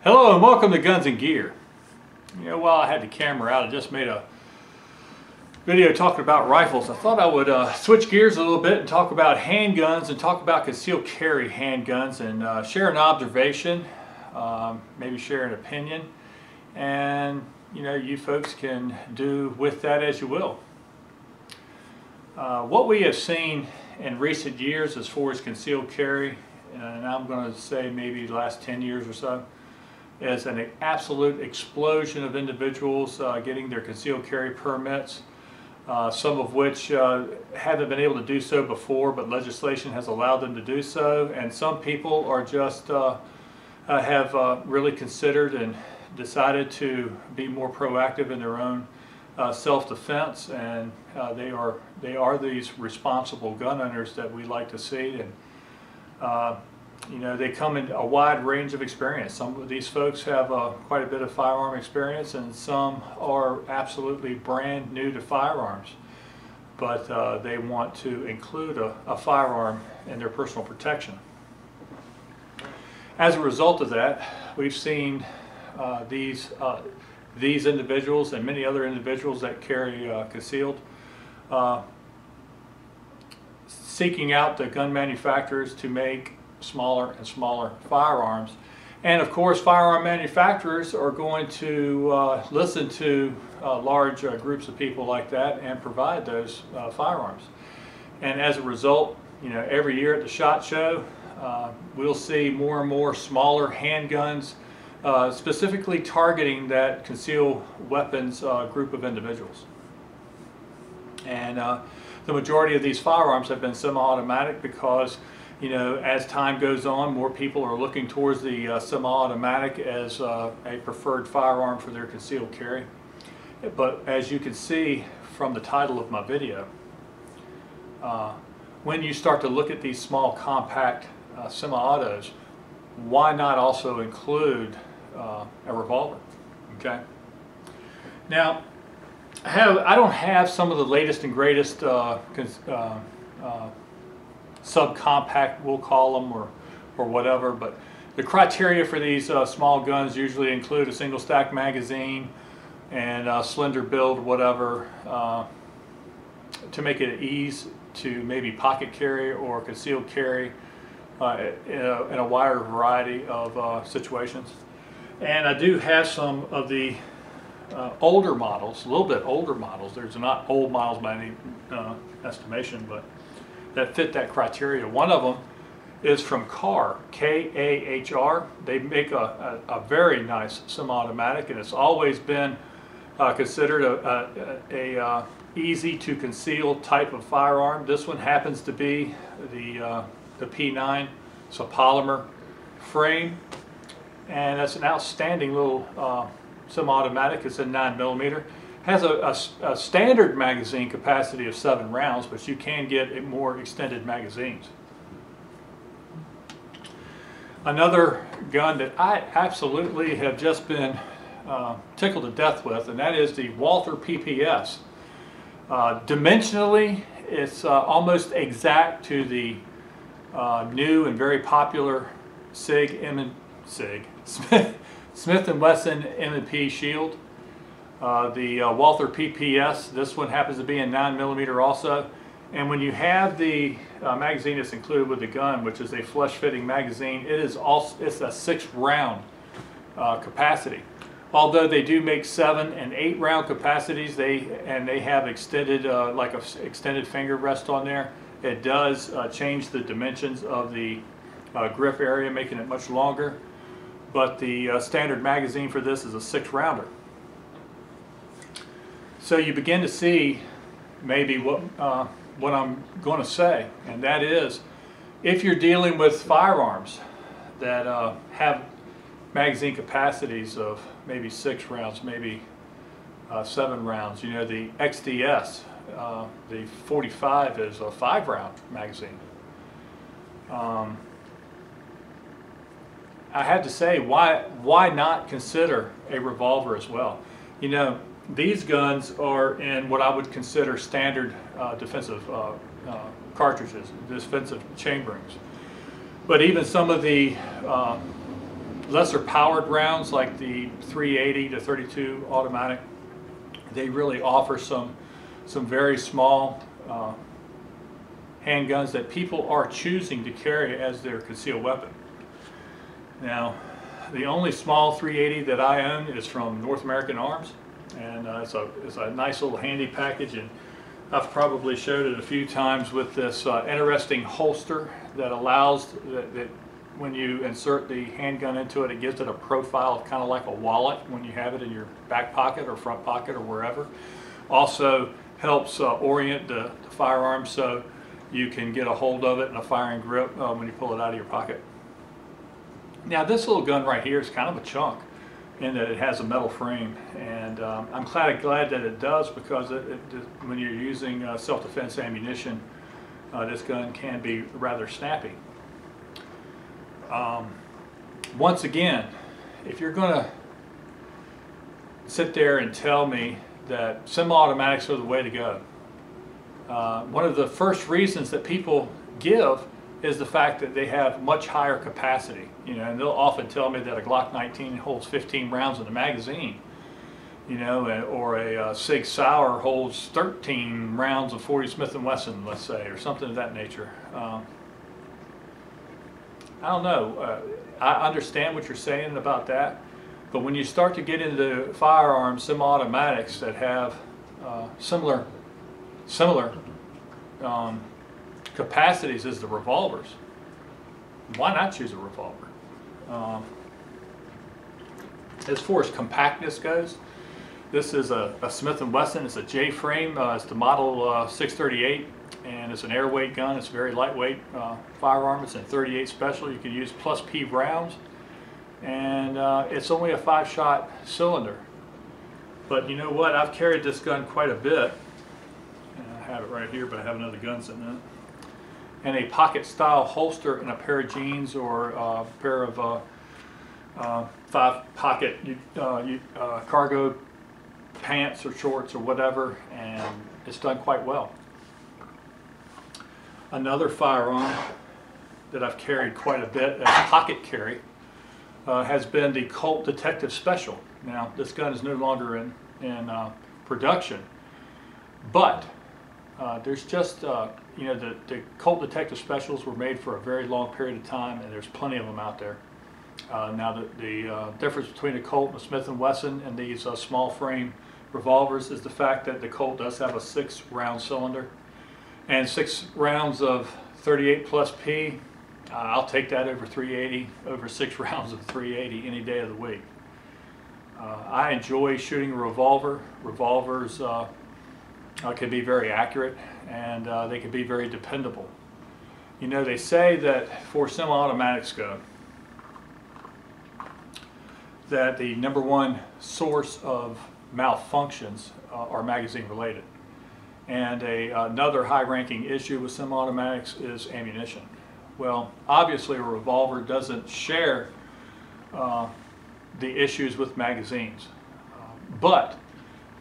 Hello and welcome to Guns and Gear. You know, while I had the camera out, I just made a video talking about rifles. I thought I would switch gears a little bit and talk about handguns and talk about concealed carry handguns and share an observation, maybe share an opinion, and you know, you folks can do with that as you will. What we have seen in recent years as far as concealed carry, and I'm going to say maybe the last 10 years or so, is an absolute explosion of individuals getting their concealed carry permits, some of which haven't been able to do so before, but legislation has allowed them to do so, and some people are just have really considered and decided to be more proactive in their own self-defense, and they are these responsible gun owners that we like to see. And you know, they come in a wide range of experience. Some of these folks have quite a bit of firearm experience, and some are absolutely brand new to firearms, but they want to include a firearm in their personal protection. As a result of that, we've seen these individuals and many other individuals that carry concealed seeking out the gun manufacturers to make smaller and smaller firearms. And of course, firearm manufacturers are going to listen to large groups of people like that and provide those firearms. And as a result, you know, every year at the SHOT Show, we'll see more and more smaller handguns, specifically targeting that concealed weapons group of individuals. And the majority of these firearms have been semi-automatic because, you know, as time goes on, more people are looking towards the semi-automatic as a preferred firearm for their concealed carry. But as you can see from the title of my video, when you start to look at these small compact semi-autos, why not also include a revolver? Okay. Now, I don't have some of the latest and greatest subcompact, we'll call them, or whatever, but the criteria for these small guns usually include a single stack magazine and a slender build, whatever, to make it ease to maybe pocket carry or concealed carry in a wider variety of situations. And I do have some of the older models, a little bit older models. There's not old models by any estimation, but that fit that criteria. One of them is from Kahr, K-A-H-R. They make a very nice semi-automatic, and it's always been considered a easy to conceal type of firearm. This one happens to be the P9. It's a polymer frame, and it's an outstanding little semi-automatic. It's a 9mm. Has a standard magazine capacity of 7 rounds, but you can get more extended magazines. Another gun that I absolutely have just been tickled to death with, and that is the Walther PPS. Dimensionally, it's almost exact to the new and very popular Smith & Wesson M&P Shield. The Walther PPS, this one happens to be in 9mm also. And when you have the magazine that's included with the gun, which is a flush-fitting magazine, it's a 6-round capacity. Although they do make 7- and 8-round capacities, they have extended like an extended finger rest on there. It does change the dimensions of the grip area, making it much longer. But the standard magazine for this is a 6-rounder. So you begin to see maybe what I'm going to say, and that is, if you're dealing with firearms that have magazine capacities of maybe 6 rounds, maybe 7 rounds, you know, the XDS, the 45 is a 5-round magazine. I had to say, why not consider a revolver as well? You know, these guns are in what I would consider standard defensive cartridges, defensive chamberings. But even some of the lesser powered rounds like the 380 to 32 automatic, they really offer some very small handguns that people are choosing to carry as their concealed weapon. Now, the only small 380 that I own is from North American Arms, and it's a nice little handy package, and I've probably showed it a few times with this interesting holster that allows that when you insert the handgun into it, it gives it a profile kind of like a wallet when you have it in your back pocket or front pocket or wherever. Also helps orient the firearm so you can get a hold of it in a firing grip when you pull it out of your pocket. Now this little gun right here is kind of a chunk in that it has a metal frame, and I'm glad that it does, because when you're using self-defense ammunition, this gun can be rather snappy. Once again, if you're going to sit there and tell me that semi-automatics are the way to go, one of the first reasons that people give is the fact that they have much higher capacity. You know, and they'll often tell me that a Glock 19 holds 15 rounds in the magazine, you know, or a Sig Sauer holds 13 rounds of 40 Smith & Wesson, let's say, or something of that nature. I don't know. I understand what you're saying about that, but when you start to get into firearms, semi-automatics that have similar capacities as the revolvers, why not choose a revolver? As far as compactness goes, this is a Smith & Wesson. It's a J frame. It's the model 638, and it's an airweight gun. It's a very lightweight firearm. It's in 38 special. You can use plus P rounds, and it's only a 5-shot cylinder. But you know what? I've carried this gun quite a bit. I have it right here, but I have another gun sitting in it. And a pocket style holster in a pair of jeans or a pair of 5-pocket cargo pants or shorts or whatever, and it's done quite well. Another firearm that I've carried quite a bit as pocket carry has been the Colt Detective Special. Now this gun is no longer in production, but there's just you know, the Colt Detective Specials were made for a very long period of time, and there's plenty of them out there. Now the difference between a Colt and a Smith & Wesson and these small frame revolvers is the fact that the Colt does have a 6-round cylinder, and 6 rounds of 38 plus P. I'll take that over 380, over 6 rounds of 380 any day of the week. I enjoy shooting a revolver. Revolvers can be very accurate, and they can be very dependable. You know, they say that for semi-automatics go, that the #1 source of malfunctions are magazine related. And another high-ranking issue with semi-automatics is ammunition. Well, obviously a revolver doesn't share the issues with magazines, but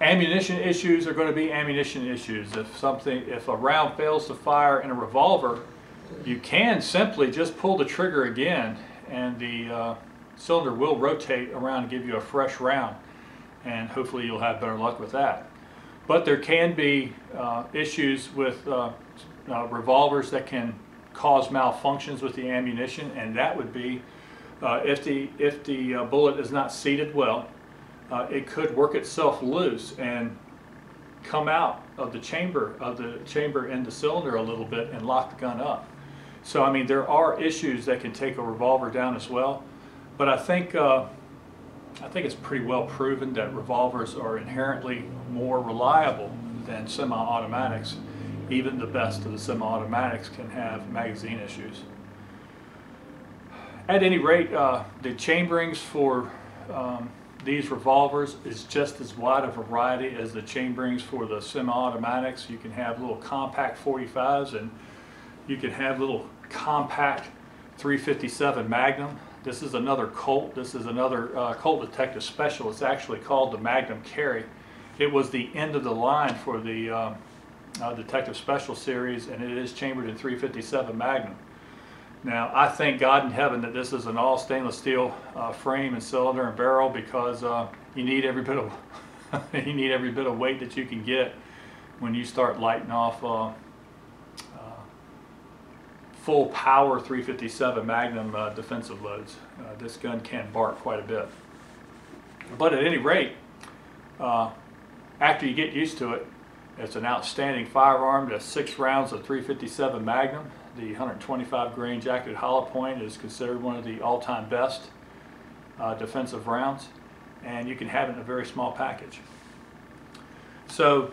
ammunition issues are going to be ammunition issues. If a round fails to fire in a revolver, you can simply just pull the trigger again, and the cylinder will rotate around and give you a fresh round, and hopefully you'll have better luck with that. But there can be issues with revolvers that can cause malfunctions with the ammunition, and that would be if the bullet is not seated well. It could work itself loose and come out of the chamber in the cylinder a little bit and lock the gun up. So I mean, there are issues that can take a revolver down as well. But I think it's pretty well proven that revolvers are inherently more reliable than semi-automatics. Even the best of the semi-automatics can have magazine issues. At any rate, the chamberings for these revolvers is just as wide a variety as the chamberings for the semi-automatics. You can have little compact 45s, and you can have little compact 357 Magnum. This is another Colt. This is another Colt Detective Special. It's actually called the Magnum Carry. It was the end of the line for the Detective Special series, and it is chambered in 357 Magnum. Now, I thank God in heaven that this is an all stainless steel frame and cylinder and barrel, because you need every bit of you need every bit of weight that you can get when you start lighting off full power 357 Magnum defensive loads. This gun can bark quite a bit. But at any rate, after you get used to it, it's an outstanding firearm. That's 6 rounds of 357 Magnum. The 125 grain jacketed hollow point is considered one of the all-time best defensive rounds, and you can have it in a very small package. So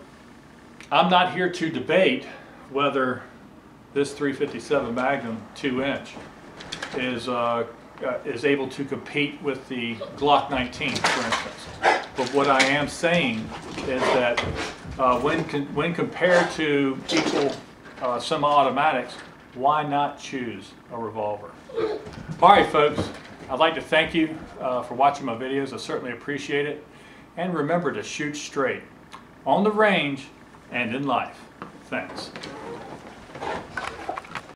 I'm not here to debate whether this 357 Magnum 2-inch is able to compete with the Glock 19, for instance. But what I am saying is that when compared to equal semi-automatics, why not choose a revolver? All right, folks, I'd like to thank you for watching my videos. I certainly appreciate it. And remember to shoot straight on the range and in life. Thanks.